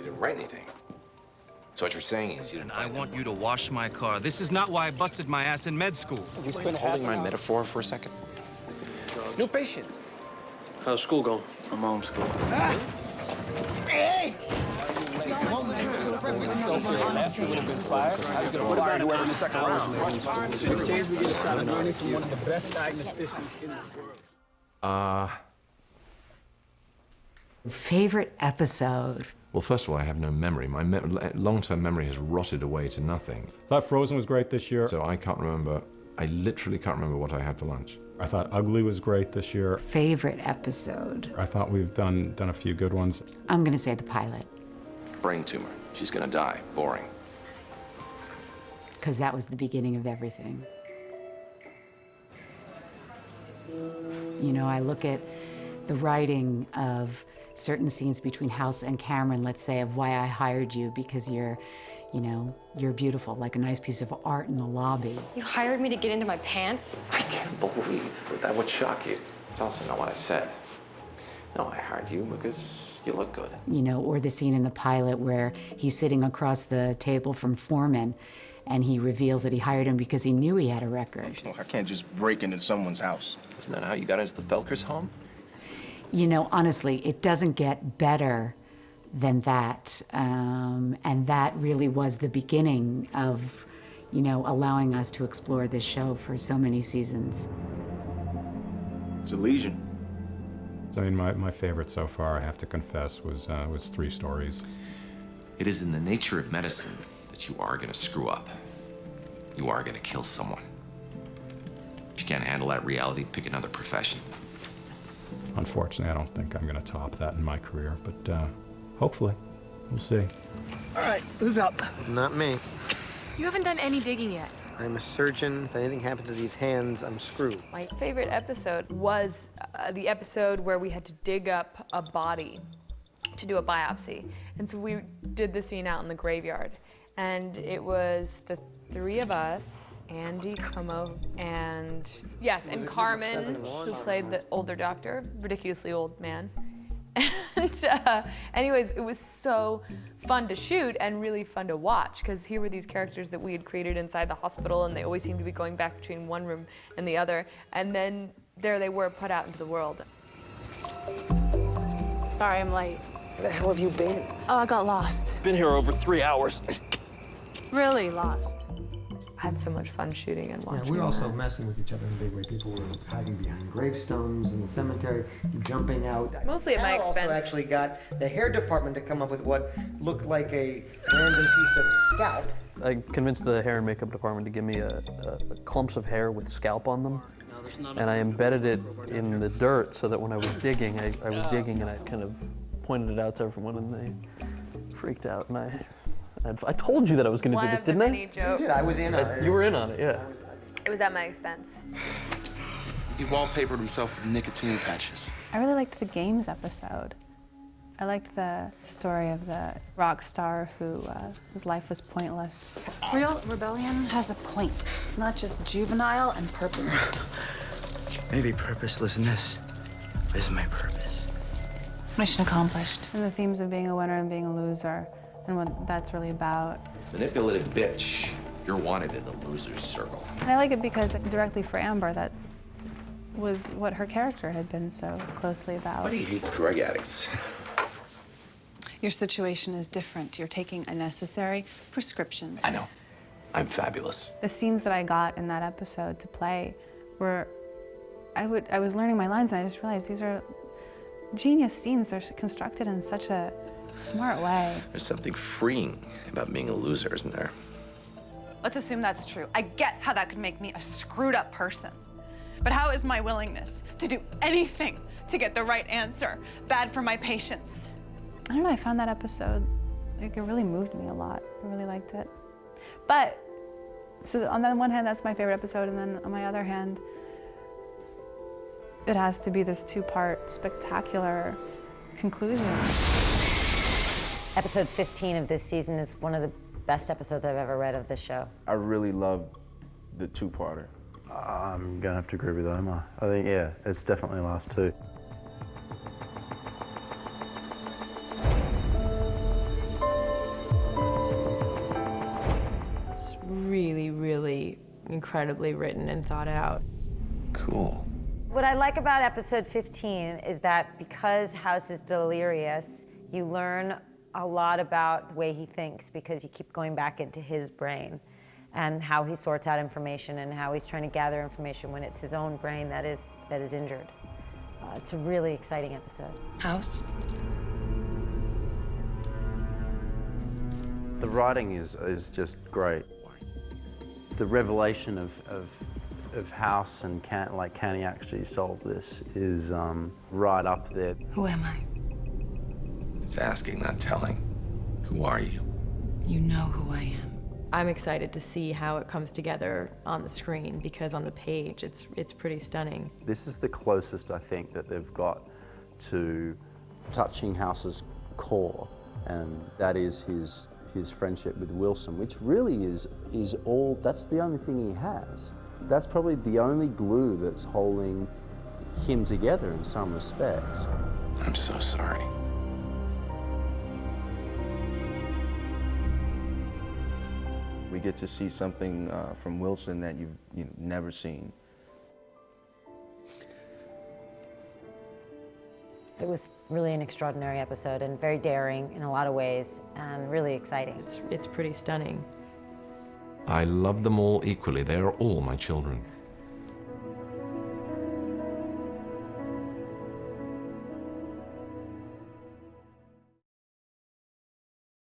You didn't write anything. So what you're saying is you didn't I find want them. you to wash my car. This is not why I busted my ass in med school. Would you mind holding my metaphor for a second? New patient. How's school going? I'm homeschooled. Hey! Favorite episode? Well, first of all, I have no memory. My long-term memory has rotted away to nothing. Thought Frozen was great this year. So I can't remember, I literally can't remember what I had for lunch. I thought Ugly was great this year. Favorite episode? I thought we've done a few good ones. I'm gonna say the pilot, Brain tumor. She's gonna die. Boring. because that was the beginning of everything. You know, I look at the writing of certain scenes between House and Cameron, let's say, of why I hired you, because you're beautiful, like a nice piece of art in the lobby. You hired me to get into my pants? I can't believe that would shock you. It's also not what I said. No, I hired you because you look good. You know, or the scene in the pilot where he's sitting across the table from Foreman, and he reveals that he hired him because he knew he had a record. I can't just break into someone's house. Isn't that how you got into the Felkers' home? You know, honestly, it doesn't get better than that. And that really was the beginning of, you know, allowing us to explore this show for so many seasons. It's a legion. I mean, my favorite so far, I have to confess, was 3 Stories. It is in the nature of medicine that you are gonna screw up. You are gonna kill someone. If you can't handle that reality, pick another profession. Unfortunately, I don't think I'm gonna top that in my career, but hopefully, we'll see. All right, who's up? Not me. You haven't done any digging yet. I'm a surgeon. If anything happens to these hands, I'm screwed. My favorite episode was the episode where we had to dig up a body to do a biopsy. And so we did the scene out in the graveyard. And it was the 3 of us, Andy, Como, and and Carmen, who played the older doctor, ridiculously old man. And anyways, it was so fun to shoot and really fun to watch, because here were these characters that we had created inside the hospital, and they always seemed to be going back between one room and the other. And then there they were put out into the world. Sorry, I'm late. Where the hell have you been? Oh, I got lost. Been here over 3 hours. Really lost. I had so much fun shooting and watching. we're also messing with each other in a big way. People were hiding behind gravestones in the cemetery, jumping out. Mostly at my expense. Also actually got the hair department to come up with what looked like a random piece of scalp. I convinced the hair and makeup department to give me a clumps of hair with scalp on them. And I embedded it in the dirt so that when I was digging, I was digging and I kind of pointed it out to everyone and they freaked out. And I told you that I was going to do this, didn't I? Many jokes. I was in on it. You were in on it, yeah. It was at my expense. He wallpapered himself with nicotine patches. I really liked the games episode. I liked the story of the rock star who his life was pointless. Real rebellion has a point. It's not just juvenile and purposeless. Maybe purposelessness is my purpose. Mission accomplished. And the themes of being a winner and being a loser, and what that's really about. Manipulative bitch. You're wanted in the loser's circle. And I like it because directly for Amber, that was what her character had been so closely about. Why do you hate drug addicts? Your situation is different. You're taking a necessary prescription. I know. I'm fabulous. The scenes that I got in that episode to play were, I was learning my lines and I just realized these are genius scenes. They're constructed in such a smart way. There's something freeing about being a loser, isn't there? Let's assume that's true. I get how that could make me a screwed up person. But how is my willingness to do anything to get the right answer bad for my patients? I don't know, I found that episode, like, it really moved me a lot. I really liked it. But, so on the one hand, that's my favorite episode, and then on my other hand, it has to be this 2-part spectacular conclusion. Episode 15 of this season is one of the best episodes I've ever read of this show. I really love the 2-parter. I'm gonna have to agree with Omar. I think, yeah, it's definitely last 2. incredibly written and thought out. Cool. What I like about episode 15 is that because House is delirious, you learn a lot about the way he thinks because you keep going back into his brain and how he sorts out information and how he's trying to gather information when it's his own brain that is injured. It's a really exciting episode. House? The writing is just great. The revelation of House and can he actually solve this is right up there. Who am I? It's asking, not telling. Who are you? You know who I am. I'm excited to see how it comes together on the screen because on the page it's pretty stunning. This is the closest I think that they've got to touching House's core, and that is his friendship with Wilson, which really is all, that's the only thing he has. That's probably the only glue that's holding him together in some respects. I'm so sorry. We get to see something from Wilson that you've never seen. It was really an extraordinary episode and very daring in a lot of ways and really exciting. It's pretty stunning. I love them all equally. They are all my children.